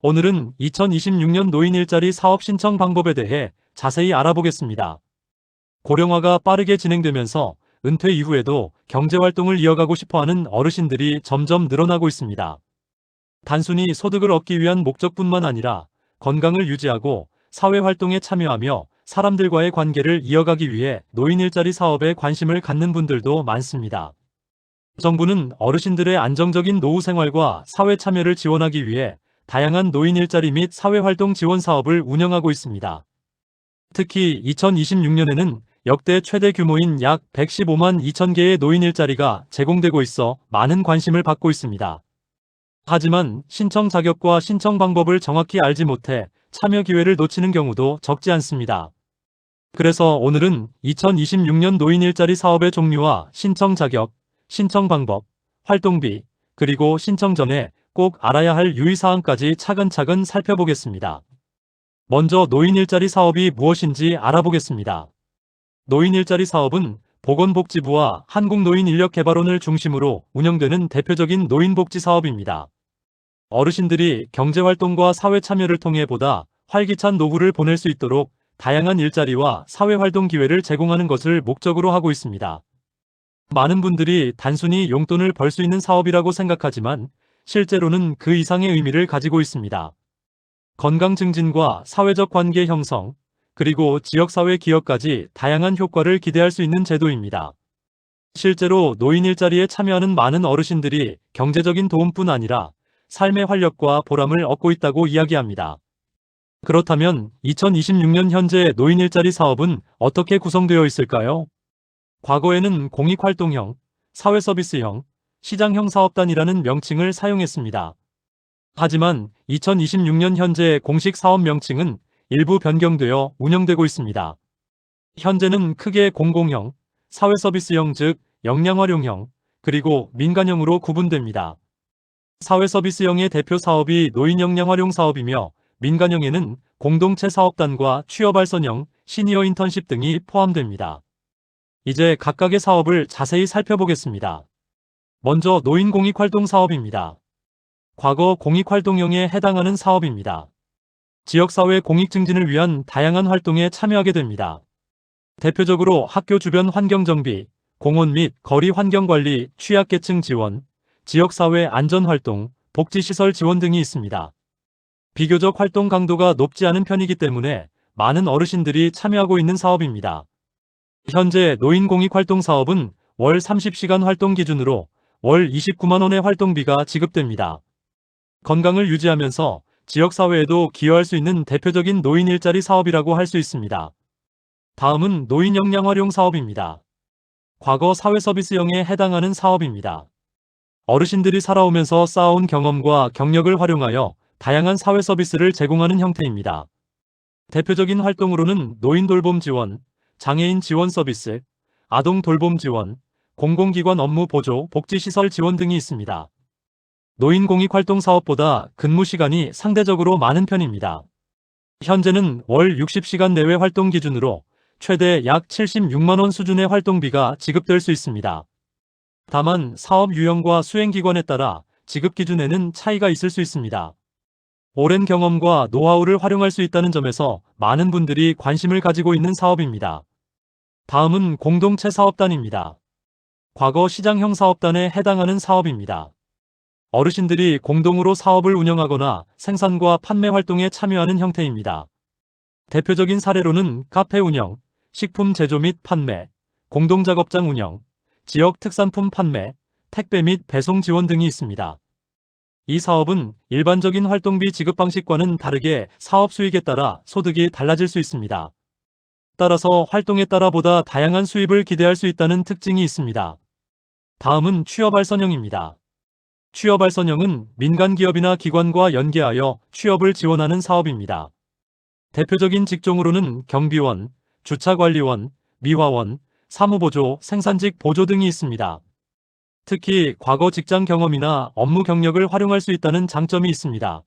오늘은 2026년 노인 일자리 사업 신청 방법에 대해 자세히 알아보겠습니다. 고령화가 빠르게 진행되면서 은퇴 이후에도 경제활동을 이어가고 싶어하는 어르신들이 점점 늘어나고 있습니다. 단순히 소득을 얻기 위한 목적뿐만 아니라 건강을 유지하고 사회활동에 참여하며 사람들과의 관계를 이어가기 위해 노인 일자리 사업에 관심을 갖는 분들도 많습니다. 정부는 어르신들의 안정적인 노후 생활과 사회 참여를 지원하기 위해 다양한 노인 일자리 및 사회활동 지원 사업을 운영하고 있습니다. 특히 2026년에는 역대 최대 규모인 약 115만 2천 개의 노인 일자리가 제공되고 있어 많은 관심을 받고 있습니다. 하지만 신청 자격과 신청 방법을 정확히 알지 못해 참여 기회를 놓치는 경우도 적지 않습니다. 그래서 오늘은 2026년 노인 일자리 사업의 종류와 신청 자격, 신청 방법, 활동비, 그리고 신청 전에 꼭 알아야 할 유의사항까지 차근차근 살펴보겠습니다. 먼저 노인 일자리 사업이 무엇인지 알아보겠습니다. 노인 일자리 사업은 보건복지부와 한국노인인력개발원을 중심으로 운영되는 대표적인 노인복지 사업입니다. 어르신들이 경제활동과 사회 참여를 통해 보다 활기찬 노후를 보낼 수 있도록 다양한 일자리와 사회활동 기회를 제공하는 것을 목적으로 하고 있습니다. 많은 분들이 단순히 용돈을 벌 수 있는 사업이라고 생각하지만 실제로는 그 이상의 의미를 가지고 있습니다. 건강 증진과 사회적 관계 형성, 그리고 지역사회 기여까지 다양한 효과를 기대할 수 있는 제도입니다. 실제로 노인 일자리에 참여하는 많은 어르신들이 경제적인 도움뿐 아니라 삶의 활력과 보람을 얻고 있다고 이야기합니다. 그렇다면 2026년 현재 노인 일자리 사업은 어떻게 구성되어 있을까요? 과거에는 공익활동형, 사회서비스형, 시장형 사업단이라는 명칭을 사용했습니다. 하지만 2026년 현재 공식 사업 명칭은 일부 변경되어 운영되고 있습니다. 현재는 크게 공공형, 사회서비스형 즉 역량활용형, 그리고 민간형으로 구분됩니다. 사회서비스형의 대표 사업이 노인 역량활용 사업이며 민간형에는 공동체 사업단과 취업발전형, 시니어 인턴십 등이 포함됩니다. 이제 각각의 사업을 자세히 살펴보겠습니다. 먼저 노인 공익활동 사업입니다. 과거 공익활동형에 해당하는 사업입니다. 지역사회 공익 증진을 위한 다양한 활동에 참여하게 됩니다. 대표적으로 학교 주변 환경정비, 공원 및 거리 환경관리, 취약계층 지원, 지역사회 안전활동, 복지시설 지원 등이 있습니다. 비교적 활동 강도가 높지 않은 편이기 때문에 많은 어르신들이 참여하고 있는 사업입니다. 현재 노인 공익활동 사업은 월 30시간 활동 기준으로 월 29만 원의 활동비가 지급됩니다. 건강을 유지하면서 지역사회에도 기여할 수 있는 대표적인 노인 일자리 사업이라고 할 수 있습니다. 다음은 노인 역량활용 사업입니다. 과거 사회서비스형에 해당하는 사업입니다. 어르신들이 살아오면서 쌓아온 경험과 경력을 활용하여 다양한 사회서비스를 제공하는 형태입니다. 대표적인 활동으로는 노인 돌봄 지원, 장애인 지원 서비스, 아동 돌봄 지원, 공공기관 업무 보조, 복지시설 지원 등이 있습니다. 노인 공익활동 사업보다 근무 시간이 상대적으로 많은 편입니다. 현재는 월 60시간 내외 활동 기준으로 최대 약 76만 원 수준의 활동비가 지급될 수 있습니다. 다만 사업 유형과 수행기관에 따라 지급 기준에는 차이가 있을 수 있습니다. 오랜 경험과 노하우를 활용할 수 있다는 점에서 많은 분들이 관심을 가지고 있는 사업입니다. 다음은 공동체 사업단입니다. 과거 시장형 사업단에 해당하는 사업입니다. 어르신들이 공동으로 사업을 운영하거나 생산과 판매 활동에 참여하는 형태입니다. 대표적인 사례로는 카페 운영, 식품 제조 및 판매, 공동작업장 운영, 지역 특산품 판매, 택배 및 배송 지원 등이 있습니다. 이 사업은 일반적인 활동비 지급 방식과는 다르게 사업 수익에 따라 소득이 달라질 수 있습니다. 따라서 활동에 따라 보다 다양한 수입을 기대할 수 있다는 특징이 있습니다. 다음은 취업발전형입니다. 취업발전형은 민간기업이나 기관과 연계하여 취업을 지원하는 사업입니다. 대표적인 직종으로는 경비원, 주차관리원, 미화원, 사무보조, 생산직 보조 등이 있습니다. 특히 과거 직장 경험이나 업무 경력을 활용할 수 있다는 장점이 있습니다.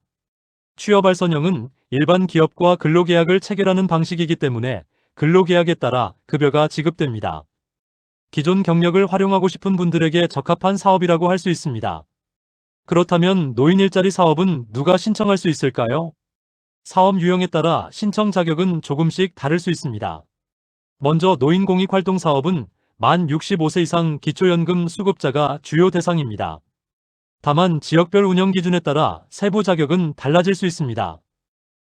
취업발전형은 일반 기업과 근로계약을 체결하는 방식이기 때문에 근로계약에 따라 급여가 지급됩니다. 기존 경력을 활용하고 싶은 분들에게 적합한 사업이라고 할 수 있습니다. 그렇다면 노인 일자리 사업은 누가 신청할 수 있을까요? 사업 유형에 따라 신청 자격은 조금씩 다를 수 있습니다. 먼저 노인공익활동 사업은 만 65세 이상 기초연금 수급자가 주요 대상입니다. 다만 지역별 운영 기준에 따라 세부 자격은 달라질 수 있습니다.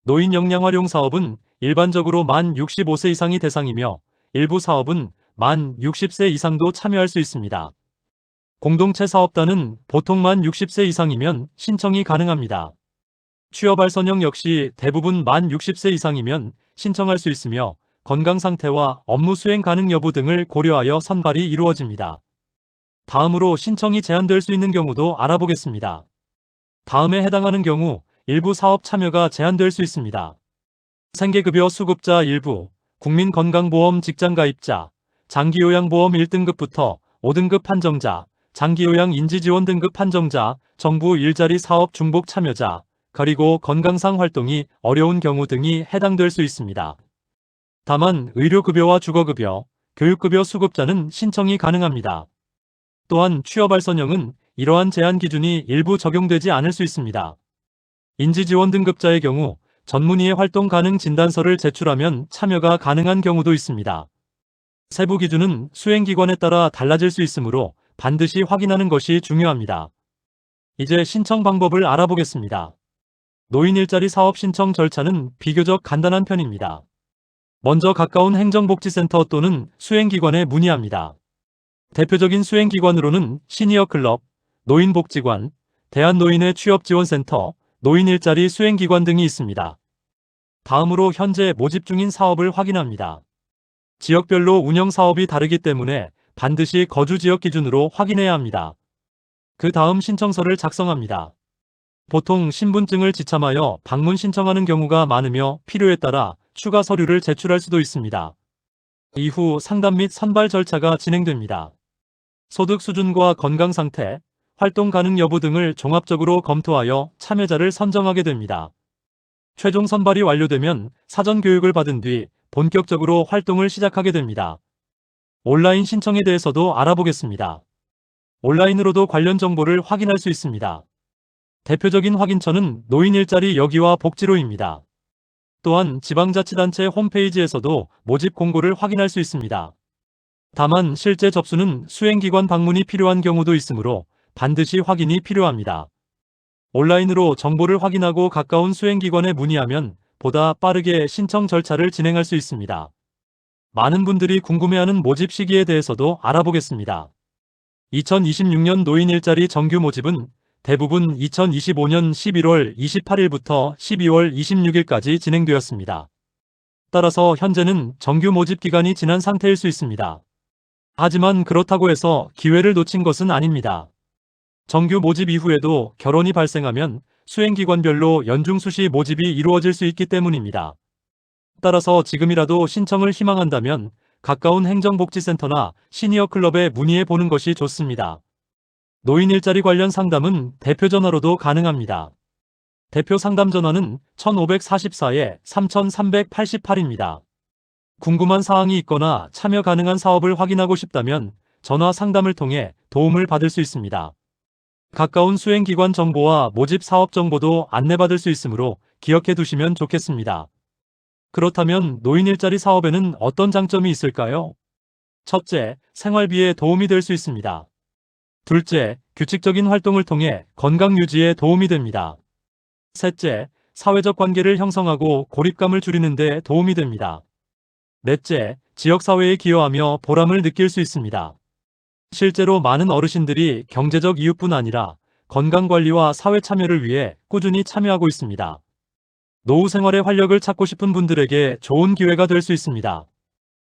노인 역량활용 사업은 일반적으로 만 65세 이상이 대상이며 일부 사업은 만 60세 이상도 참여할 수 있습니다. 공동체 사업단은 보통 만 60세 이상이면 신청이 가능합니다. 취업 알선형 역시 대부분 만 60세 이상이면 신청할 수 있으며 건강 상태와 업무 수행 가능 여부 등을 고려하여 선발이 이루어집니다. 다음으로 신청이 제한될 수 있는 경우도 알아보겠습니다. 다음에 해당하는 경우 일부 사업 참여가 제한될 수 있습니다. 생계급여 수급자 일부, 국민건강보험 직장가입자, 장기요양보험 1등급부터 5등급 판정자, 장기요양 인지지원 등급 판정자, 정부 일자리 사업 중복 참여자, 그리고 건강상 활동이 어려운 경우 등이 해당될 수 있습니다. 다만 의료급여와 주거급여, 교육급여 수급자는 신청이 가능합니다. 또한 취업알선형은 이러한 제한 기준이 일부 적용되지 않을 수 있습니다. 인지지원 등급자의 경우 전문의의 활동 가능 진단서를 제출하면 참여가 가능한 경우도 있습니다. 세부 기준은 수행기관에 따라 달라질 수 있으므로 반드시 확인하는 것이 중요합니다. 이제 신청 방법을 알아보겠습니다. 노인 일자리 사업 신청 절차는 비교적 간단한 편입니다. 먼저 가까운 행정복지센터 또는 수행기관에 문의합니다. 대표적인 수행기관으로는 시니어클럽, 노인복지관, 대한노인의 취업지원센터, 노인일자리 수행기관 등이 있습니다. 다음으로 현재 모집 중인 사업을 확인합니다. 지역별로 운영사업이 다르기 때문에 반드시 거주지역 기준으로 확인해야 합니다. 그 다음 신청서를 작성합니다. 보통 신분증을 지참하여 방문 신청하는 경우가 많으며 필요에 따라 추가 서류를 제출할 수도 있습니다. 이후 상담 및 선발 절차가 진행됩니다. 소득 수준과 건강 상태, 활동 가능 여부 등을 종합적으로 검토하여 참여자를 선정하게 됩니다. 최종 선발이 완료되면 사전 교육을 받은 뒤 본격적으로 활동을 시작하게 됩니다. 온라인 신청에 대해서도 알아보겠습니다. 온라인으로도 관련 정보를 확인할 수 있습니다. 대표적인 확인처는 노인일자리 여기와 복지로입니다. 또한 지방자치단체 홈페이지에서도 모집 공고를 확인할 수 있습니다. 다만 실제 접수는 수행기관 방문이 필요한 경우도 있으므로 반드시 확인이 필요합니다. 온라인으로 정보를 확인하고 가까운 수행기관에 문의하면 보다 빠르게 신청 절차를 진행할 수 있습니다. 많은 분들이 궁금해하는 모집 시기에 대해서도 알아보겠습니다. 2026년 노인 일자리 정규 모집은 대부분 2025년 11월 28일부터 12월 26일까지 진행되었습니다. 따라서 현재는 정규 모집 기간이 지난 상태일 수 있습니다. 하지만 그렇다고 해서 기회를 놓친 것은 아닙니다. 정규 모집 이후에도 결혼이 발생하면 수행기관별로 연중수시 모집이 이루어질 수 있기 때문입니다. 따라서 지금이라도 신청을 희망한다면 가까운 행정복지센터나 시니어클럽에 문의해 보는 것이 좋습니다. 노인 일자리 관련 상담은 대표 전화로도 가능합니다. 대표 상담 전화는 1544-3388입니다. 궁금한 사항이 있거나 참여 가능한 사업을 확인하고 싶다면 전화 상담을 통해 도움을 받을 수 있습니다. 가까운 수행기관 정보와 모집 사업 정보도 안내받을 수 있으므로 기억해 두시면 좋겠습니다. 그렇다면 노인 일자리 사업에는 어떤 장점이 있을까요? 첫째, 생활비에 도움이 될 수 있습니다. 둘째, 규칙적인 활동을 통해 건강 유지에 도움이 됩니다. 셋째, 사회적 관계를 형성하고 고립감을 줄이는 데 도움이 됩니다. 넷째, 지역사회에 기여하며 보람을 느낄 수 있습니다. 실제로 많은 어르신들이 경제적 이유뿐 아니라 건강관리와 사회 참여를 위해 꾸준히 참여하고 있습니다. 노후 생활의 활력을 찾고 싶은 분들에게 좋은 기회가 될 수 있습니다.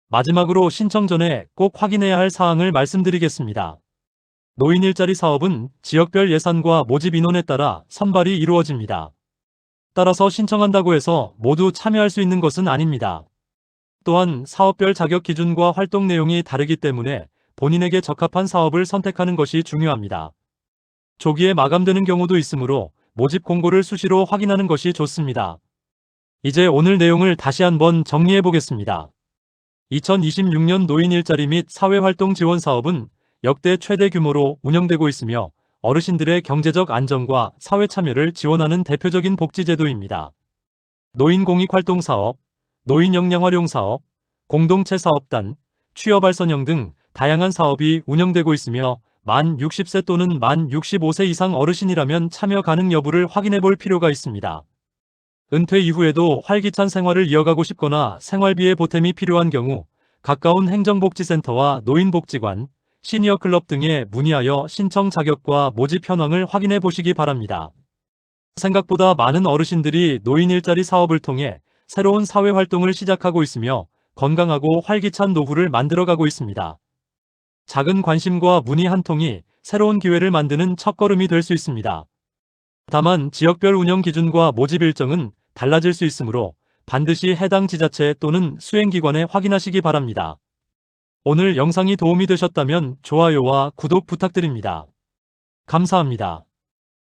마지막으로 신청 전에 꼭 확인해야 할 사항을 말씀드리겠습니다. 노인 일자리 사업은 지역별 예산과 모집 인원에 따라 선발이 이루어집니다. 따라서 신청한다고 해서 모두 참여할 수 있는 것은 아닙니다. 또한 사업별 자격 기준과 활동 내용이 다르기 때문에 본인에게 적합한 사업을 선택하는 것이 중요합니다. 조기에 마감되는 경우도 있으므로 모집 공고를 수시로 확인하는 것이 좋습니다. 이제 오늘 내용을 다시 한번 정리해 보겠습니다. 2026년 노인 일자리 및 사회활동 지원 사업은 역대 최대 규모로 운영되고 있으며 어르신들의 경제적 안정과 사회 참여를 지원하는 대표적인 복지제도입니다. 노인공익활동사업, 노인역량활용사업, 공동체 사업단, 취업발전형 등 다양한 사업이 운영되고 있으며 만 60세 또는 만 65세 이상 어르신이라면 참여 가능 여부를 확인해 볼 필요가 있습니다. 은퇴 이후에도 활기찬 생활을 이어가고 싶거나 생활비의 보탬이 필요한 경우 가까운 행정복지센터와 노인복지관, 시니어클럽 등에 문의하여 신청 자격과 모집 현황을 확인해 보시기 바랍니다. 생각보다 많은 어르신들이 노인 일자리 사업을 통해 새로운 사회활동을 시작하고 있으며 건강하고 활기찬 노후를 만들어가고 있습니다. 작은 관심과 문의 한 통이 새로운 기회를 만드는 첫걸음이 될 수 있습니다. 다만 지역별 운영 기준과 모집 일정은 달라질 수 있으므로 반드시 해당 지자체 또는 수행기관에 확인하시기 바랍니다. 오늘 영상이 도움이 되셨다면 좋아요와 구독 부탁드립니다. 감사합니다.